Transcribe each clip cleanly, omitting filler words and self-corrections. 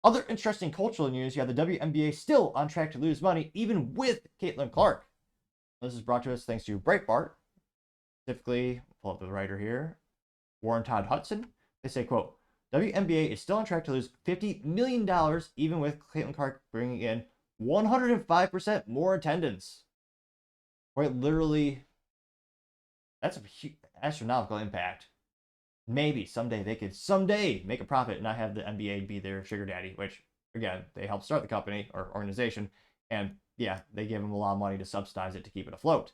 Other interesting cultural news, you have the WNBA still on track to lose money, even with Caitlin Clark. This is brought to us thanks to Breitbart. Specifically, pull up the writer here, Warren Todd Hudson. They say, quote, WNBA is still on track to lose $50 million, even with Caitlin Clark bringing in 105% more attendance. Quite literally, that's a huge, astronomical impact. Maybe someday they could make a profit and not have the NBA be their sugar daddy, which, again, they helped start the company or organization. And yeah, they give them a lot of money to subsidize it to keep it afloat.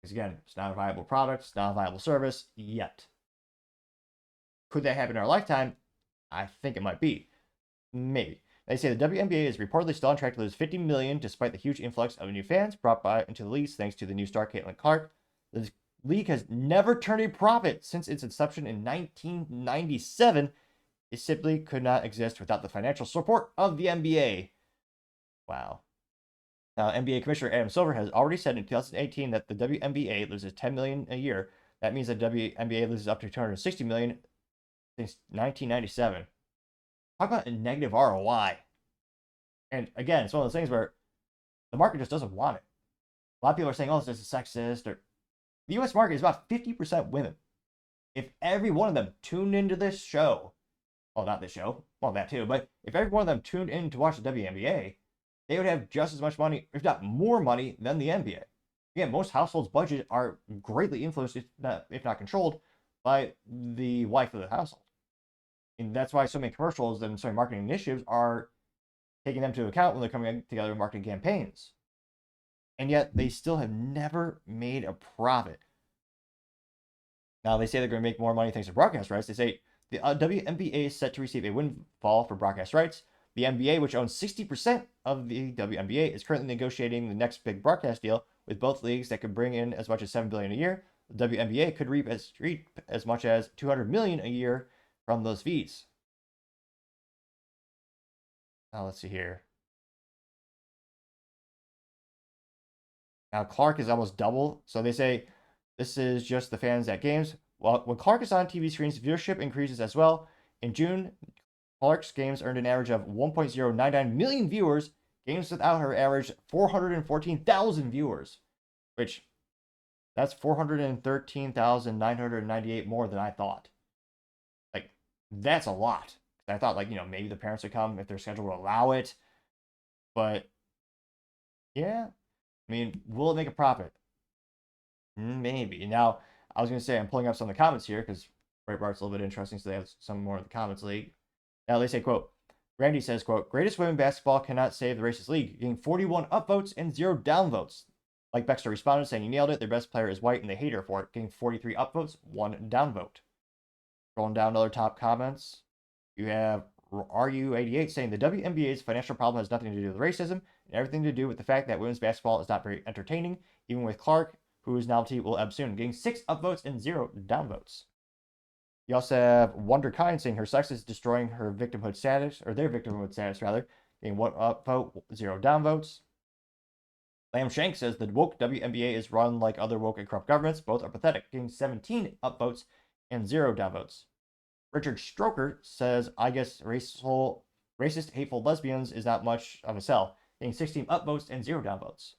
Because again, it's not a viable product, it's not a viable service yet. Could that happen in our lifetime? I think it might be. Maybe. They say the WNBA is reportedly still on track to lose $50 million despite the huge influx of new fans brought into the league thanks to the new star Caitlin Clark. The league has never turned a profit since its inception in 1997. It simply could not exist without the financial support of the NBA. Wow. Now, NBA Commissioner Adam Silver has already said in 2018 that the WNBA loses $10 million a year. That means that WNBA loses up to $260 million since 1997. Talk about a negative ROI. And again, it's one of those things where the market just doesn't want it. A lot of people are saying, oh, this is sexist. Or the U.S. market is about 50% women. If every one of them tuned into this show, well, not this show, well, that too, but if every one of them tuned in to watch the WNBA, they would have just as much money, if not more money, than the NBA. Again, most households' budgets are greatly influenced, if not controlled, by the wife of the household. And that's why so many commercials and so many marketing initiatives are taking them into account when they're coming together with marketing campaigns. And yet they still have never made a profit. Now they say they're going to make more money thanks to broadcast rights. They say the WNBA is set to receive a windfall for broadcast rights. The NBA, which owns 60% of the WNBA, is currently negotiating the next big broadcast deal with both leagues that could bring in as much as $7 billion a year. The WNBA could reap as much as $200 million a year from those fees. Now let's see here. Now Clark is almost double. So they say this is just the fans at games. Well, when Clark is on TV screens, viewership increases as well. In June, Clark's games earned an average of 1.099 million viewers. Games without her averaged 414,000 viewers, which that's 413,998 more than I thought. Like, that's a lot. I thought, like, maybe the parents would come if their schedule would allow it. But, yeah. I mean, will it make a profit? Maybe. Now, I was going to say, I'm pulling up some of the comments here because Breitbart's a little bit interesting, so they have some more of the comments league. Now, they say, quote, Randy says, quote, greatest women basketball cannot save the racist league, getting 41 upvotes and 0 downvotes. Like Baxter responded, saying, you nailed it. Their best player is white, and they hate her for it, getting 43 upvotes, 1 downvote. Scrolling down to other top comments. You have RU88 saying the WNBA's financial problem has nothing to do with racism and everything to do with the fact that women's basketball is not very entertaining, even with Clark, whose novelty will ebb soon, getting 6 upvotes and 0 downvotes. You also have Wonderkind saying her sex is destroying her victimhood status, or their victimhood status rather, getting 1 upvote, 0 downvotes. Lamb Shank says the woke WNBA is run like other woke and corrupt governments. Both are pathetic, getting 17 upvotes and 0 downvotes. Richard Stroker says, I guess racist, hateful lesbians is not much of a sell, getting 16 upvotes and 0 downvotes.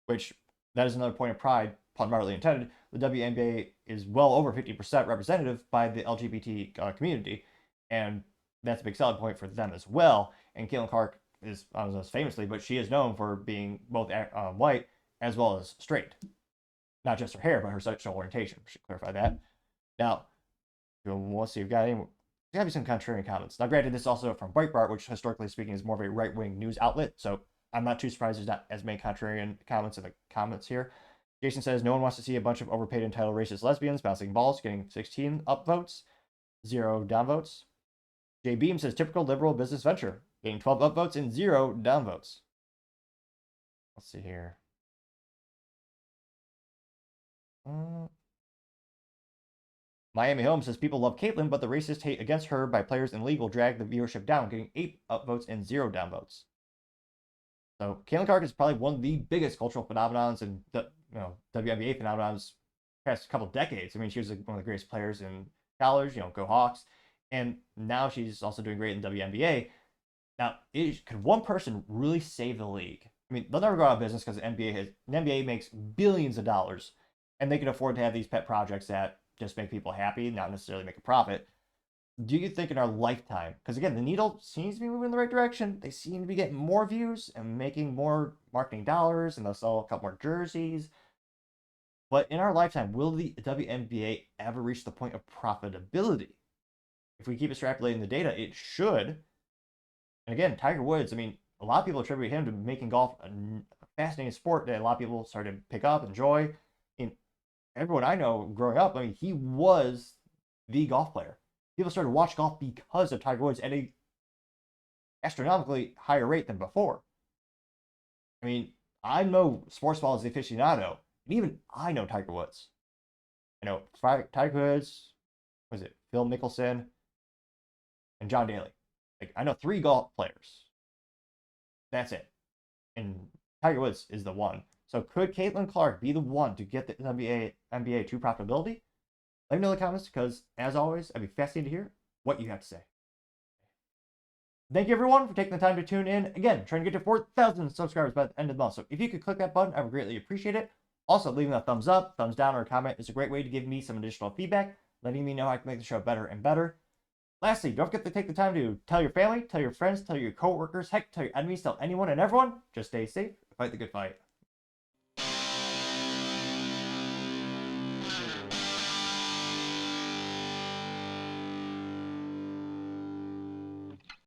Which, that is another point of pride, pun moderately intended. The WNBA is well over 50% representative by the LGBT community, and that's a big selling point for them as well. And Caitlin Clark is, I don't know famously, but she is known for being both white as well as straight. Not just her hair, but her sexual orientation. I should clarify that. Now, let's see, we've got to be some contrarian comments. Now, granted, this is also from Breitbart, which historically speaking is more of a right-wing news outlet, so I'm not too surprised there's not as many contrarian comments in the comments here. Jason says, no one wants to see a bunch of overpaid entitled racist lesbians bouncing balls, getting 16 upvotes, 0 downvotes. Jay Beam says, typical liberal business venture, getting 12 upvotes and 0 downvotes. Let's see here. Miami Home says people love Caitlin, but the racist hate against her by players in the league will drag the viewership down, getting 8 upvotes and 0 downvotes. So Caitlin Clark is probably one of the biggest cultural phenomenons and WNBA phenomenons past couple decades. I mean, she was one of the greatest players in college. Go Hawks, and now she's also doing great in WNBA. Now, could one person really save the league? I mean, they'll never go out of business because the NBA makes billions of dollars, and they can afford to have these pet projects that just make people happy, not necessarily make a profit. Do you think in our lifetime, because again, the needle seems to be moving in the right direction, they seem to be getting more views and making more marketing dollars, and they'll sell a couple more jerseys. But in our lifetime, will the WNBA ever reach the point of profitability? If we keep extrapolating the data, it should. And again, Tiger Woods, I mean, a lot of people attribute him to making golf a fascinating sport that a lot of people started to pick up, enjoy. I mean, everyone I know growing up, I mean, he was the golf player. People started to watch golf because of Tiger Woods at a astronomically higher rate than before. I mean, I know sports ball as the aficionado, and even I know Tiger Woods. I know Tiger Woods, was it Phil Mickelson, and John Daly. Like, I know 3 golf players. That's it. And Tiger Woods is the one. So could Caitlin Clark be the one to get the NBA to profitability? Let me know in the comments because, as always, I'd be fascinated to hear what you have to say. Thank you, everyone, for taking the time to tune in. Again, trying to get to 4,000 subscribers by the end of the month. So if you could click that button, I would greatly appreciate it. Also, leaving a thumbs up, thumbs down, or a comment is a great way to give me some additional feedback, letting me know how I can make the show better and better. Lastly, don't forget to take the time to tell your family, tell your friends, tell your coworkers, heck, tell your enemies, tell anyone and everyone. Just stay safe, fight the good fight.